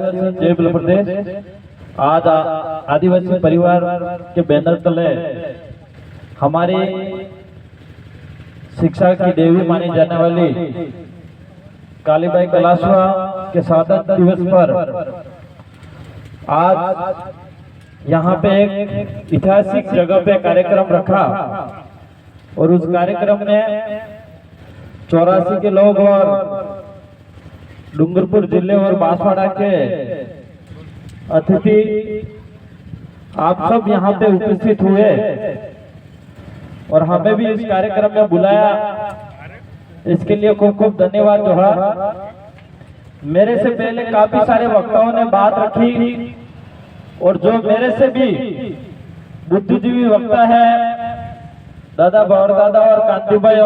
आदिवासी जयपुर प्रदेश आज आदिवासी परिवार के बैनर तले हमारी शिक्षा की देवी मानी जाने वाली कालीबाई कलाश्वा के शहादत दिवस पर आज यहाँ पे एक ऐतिहासिक जगह पे कार्यक्रम रखा और उस कार्यक्रम में 84 के लोग और डूंगरपुर जिले और बांसवाड़ा के अतिथि आप सब यहाँ पे उपस्थित हुए और हमें भी इस कार्यक्रम में बुलाया, इसके लिए खूब खूब धन्यवाद जोहार। मेरे से पहले काफी सारे वक्ताओं ने बात रखी और जो मेरे से भी बुद्धिजीवी वक्ता है दादा बौर दादा और कांति भाई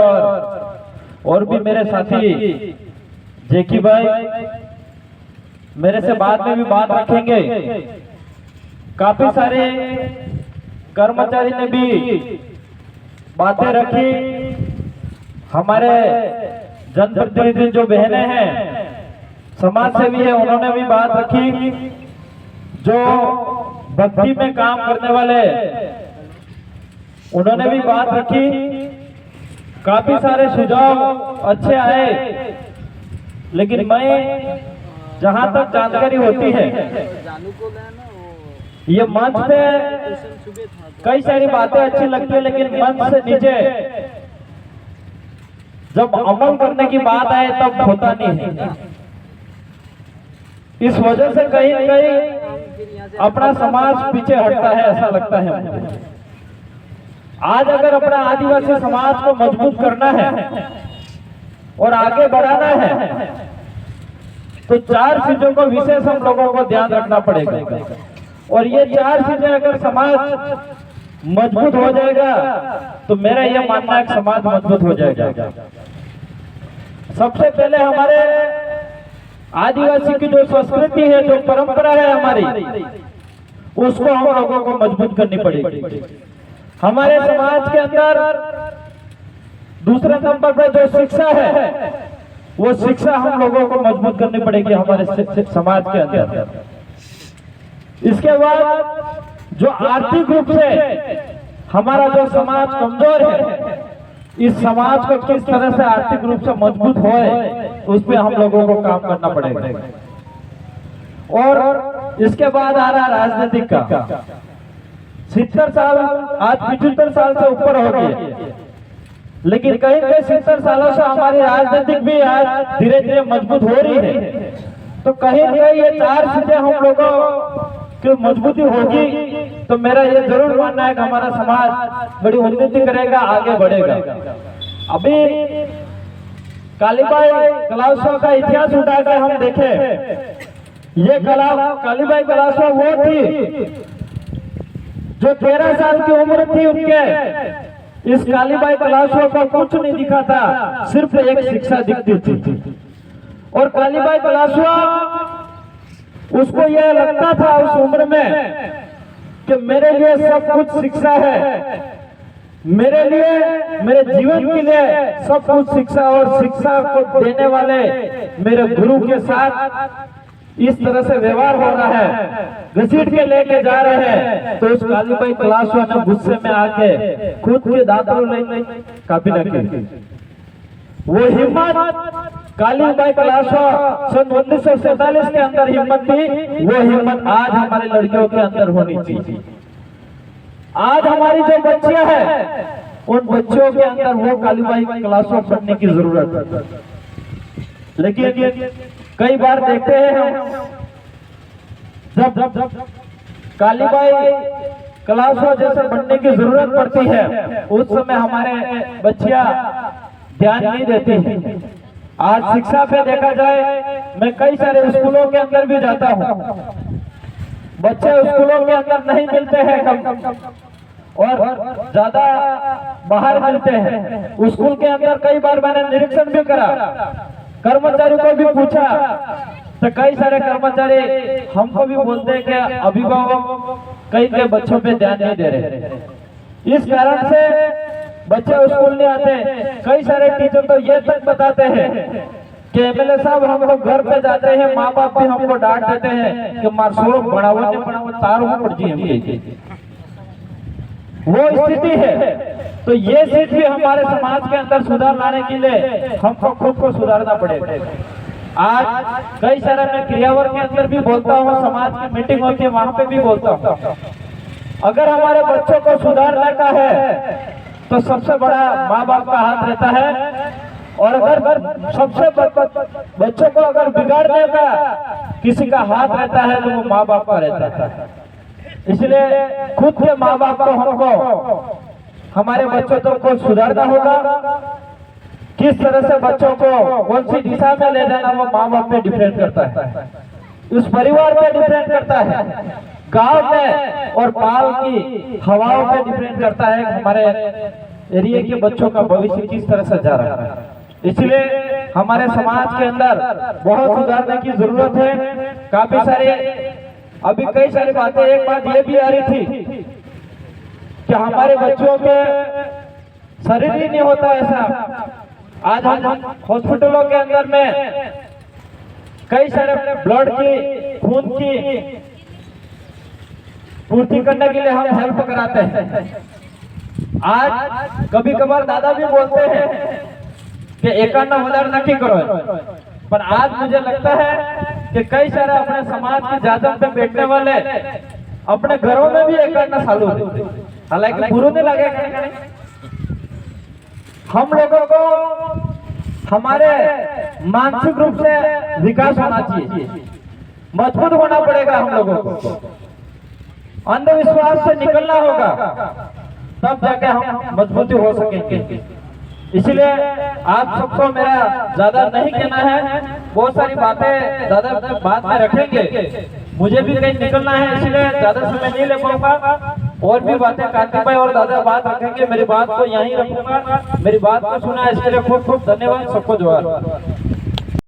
और भी मेरे साथी जेकी भाई मेरे से बाद में भी बात रखेंगे। काफी सारे कर्मचारी ने भी बातें रखी, हमारे जनप्रतिनिधि जो बहनें हैं समाज सेवी है उन्होंने भी बात रखी, जो भक्ति में काम करने वाले उन्होंने भी बात रखी। काफी सारे सुझाव अच्छे आए, लेकिन मैं जहां तक जानकारी होती है ये मंच पे कई सारी बातें अच्छी लगती है, लेकिन मंच से नीचे जब अमल करने की बात आए तब होता नहीं है। इस वजह से कहीं न कहीं अपना समाज पीछे हटता है, ऐसा लगता है मुझे। आज अगर अपना आदिवासी समाज को मजबूत करना है और आगे बढ़ाना है तो 4 चीजों को विशेष हम लोगों को ध्यान रखना पड़ेगा और ये 4 चीजें अगर समाज मजबूत हो जाएगा तो मेरा यह मानना है कि समाज मजबूत हो जाएगा। सबसे पहले हमारे आदिवासी की जो संस्कृति है, जो परंपरा है हमारी, उसको हम लोगों को मजबूत करनी पड़ेगी। हमारे समाज के अंदर दूसरे नंबर पर जो शिक्षा है वो शिक्षा हम लोगों को मजबूत करनी पड़ेगी हमारे समाज के अंदर। इसके बाद जो आर्थिक रूप से हमारा जो समाज कमजोर है, इस समाज को किस तरह से आर्थिक रूप से मजबूत होए उस पे हम लोगों को काम करना पड़ेगा। और इसके बाद आ रहा राजनीतिक का। 70 साल आज 75 साल से ऊपर हो गए, लेकिन कहीं कहीं 70 सालों से हमारी राजनीतिक भी आज धीरे धीरे मजबूत हो रही है। तो कहीं न कहीं ये 4 चीजें हम लोगों की मजबूती होगी तो मेरा ये जरूर मानना है कि हमारा समाज बड़ी उन्नति करेगा, आगे बढ़ेगा। अभी कालीबाई कलाश्वा का इतिहास उठा के हम देखें, ये कालीबाई कलाश्वा वो थी जो 13 साल की उम्र थी उनके। इस कालीबाई कलाश्वा को कुछ नहीं दिखा था, सिर्फ एक शिक्षा दिखती थी। और कालीबाई कलाश्वा उसको यह लगता था उस उम्र में कि मेरे लिए सब कुछ शिक्षा है, मेरे लिए मेरे जीवन के लिए सब कुछ शिक्षा, और शिक्षा को देने वाले मेरे गुरु के साथ इस तरह से व्यवहार हो रहा है, घसीट के लेके जा रहे हैं। तो उस कालीबाई कलाश्वा ने गुस्से में आके खुद के दांतों ले काफी न की। वो हिम्मत कालीबाई कलाश्वा सन 1947 के अंदर हिम्मत थी, वो हिम्मत आज हमारे लड़कियों के अंदर होनी चाहिए। आज हमारी जो बच्चियां हैं उन बच्चियों के अंदर वो कालीबाई कलाश्वा बनने की जरूरत है। लेकिन कई बार देखते हैं हम जब कालीबाई कलाश्वा जैसे बनने की जरूरत पड़ती है उस समय हमारे बच्चियां ध्यान नहीं देती हैं। आज शिक्षा पे देखा जाए, मैं कई सारे स्कूलों के अंदर भी जाता हूँ, बच्चे स्कूलों के अंदर नहीं मिलते हैं कम और ज्यादा बाहर मिलते हैं। स्कूल के अंदर कई बार मैंने निरीक्षण भी करा, कर्मचारी को भी पूछा तो कई सारे कर्मचारी हमको भी बोलते हैं कि अभिभावक कई के बच्चों पे ध्यान नहीं दे रहे। इस कारण से बच्चे स्कूल नहीं आते। कई सारे टीचर तो ये तक बताते हैं कि एमएलए साहब हम लोग घर पे जाते हैं, माँ बाप भी हमको डांट देते हैं कि मारसों बढ़ावा तारों पड़ जी हम, वो स्थिति है। तो ये चीज भी हमारे समाज के अंदर सुधार लाने के लिए हमको खुद को सुधारना पड़ेगा। आज कई सारे मैं क्रियावर के अंदर भी बोलता हूँ, समाज की मीटिंग होती है वहां पे भी बोलता हूँ, अगर हमारे बच्चों को सुधारने का है तो सबसे बड़ा माँ बाप का हाथ रहता है, और अगर सबसे बच्चों को अगर बिगाड़ने का किसी का हाथ रहता है तो वो माँ बाप का रहता है। इसलिए खुद के माँ बाप को हमको हमारे बच्चों को सुधारना होगा। किस तरह से बच्चों को कौन सी दिशा में ले जाना वो माँ बाप पे डिपेंड करता है, उस परिवार पे डिपेंड करता है, गांव में और पाल की हवाओं पे डिपेंड करता है हमारे एरिया के बच्चों का भविष्य किस तरह से जा रहा है। इसलिए हमारे समाज के अंदर बहुत सुधारने की जरूरत है। काफी सारे अभी कई सारी बातें, एक बात ये भी आ रही थी कि हमारे बच्चों के शरीर ही नहीं होता ऐसा। आज हम हॉस्पिटलों के अंदर में कई सारे ब्लड की, खून की पूर्ति करने के लिए हम हेल्प कराते हैं। आज कभी कभार दादा भी बोलते हैं कि 51,000 नक्की करो, पर आज मुझे लगता है कि कई सारे अपने समाज की जादम पे बैठने वाले अपने घरों में भी 51 चालू है, हालांकि पूरा नहीं लगे। हम लोगों को हमारे मानसिक रूप से विकास होना चाहिए, मजबूत होना पड़ेगा हम लोगों को, अंधविश्वास से निकलना होगा, तब जाके हम मजबूती हो सकेंगे। इसलिए आप सबको मेरा ज्यादा नहीं कहना है, बहुत सारी बातें ज्यादा बाद में रखेंगे, मुझे भी कहीं निकलना है इसलिए ज्यादा समय नहीं ले पाऊंगा। और भी बातें कार्तिक भाई और दादा बात रखेंगे, मेरी बात को यहीं रखूंगा। मेरी बात को सुना इसके लिए खूब खूब धन्यवाद, सबको जोहार।